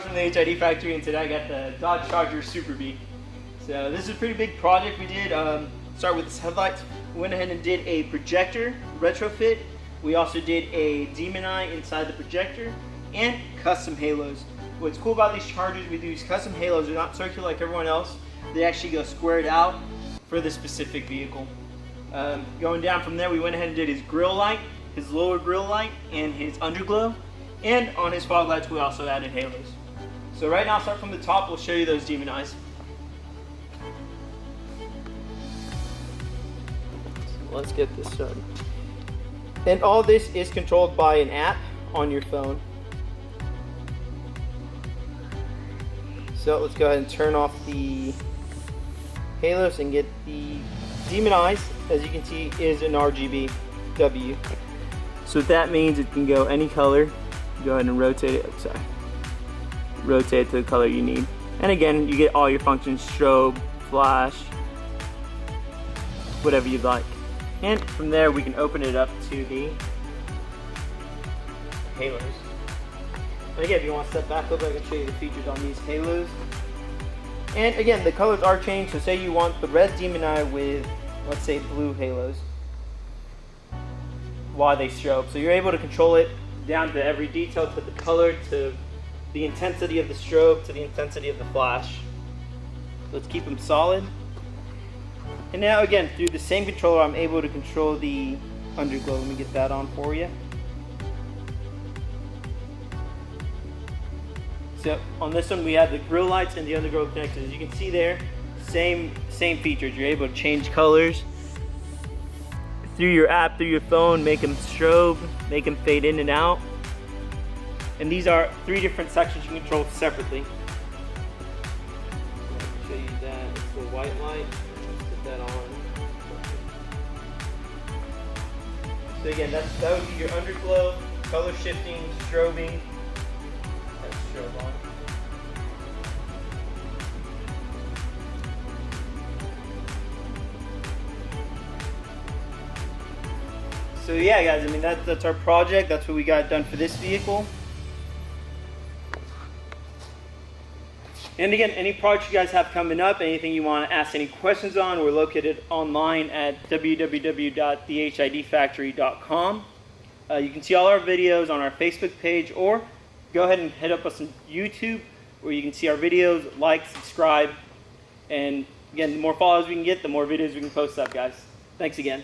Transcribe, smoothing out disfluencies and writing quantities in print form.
From the HID factory, and today I got the Dodge Charger Super Bee. So this is a pretty big project we did. Start with this headlights. We went ahead and did a projector retrofit. We also did a demon eye inside the projector and custom halos. What's cool about these Chargers, we do these custom halos. They're not circular like everyone else. They actually go squared out for the specific vehicle. Going down from there, we went ahead and did his grill light, his lower grill light, and his underglow. And on his fog lights, we also added halos. So right now, start from the top, we'll show you those demon eyes. So let's get this started. And all this is controlled by an app on your phone. So let's go ahead and turn off the halos and get the demon eyes. As you can see, is an RGB W. So what that means, it can go any color. Go ahead and rotate it. Sorry. Rotate it to the color you need. And again, you get all your functions: strobe, flash, whatever you'd like. And from there, we can open it up to the halos. And again, if you want to step back a little bit, I can show you the features on these halos. And again, the colors are changed. So say you want the red demon eye with, let's say, blue halos while they strobe. So you're able to control it down to every detail, to the color, to the intensity of the strobe, to the intensity of the flash. Let's keep them solid. And now again, through the same controller, I'm able to control the underglow. Let me get that on for you. So on this one, we have the grill lights and the underglow connectors. As you can see there, same features. You're able to change colors through your app, through your phone, make them strobe, make them fade in and out. And these are 3 different sections you can control separately. I'll show you that. It's the white light. Let's put that on. So again, that would be your underglow, color shifting, strobing. That's strobe on. So yeah, guys, I mean that's our project. That's what we got done for this vehicle. And again, any projects you guys have coming up, anything you want to ask any questions on, we're located online at www.thehidfactory.com. You can see all our videos on our Facebook page, or go ahead and hit up us on YouTube, where you can see our videos, like, subscribe, and again, the more followers we can get, the more videos we can post up, guys. Thanks again.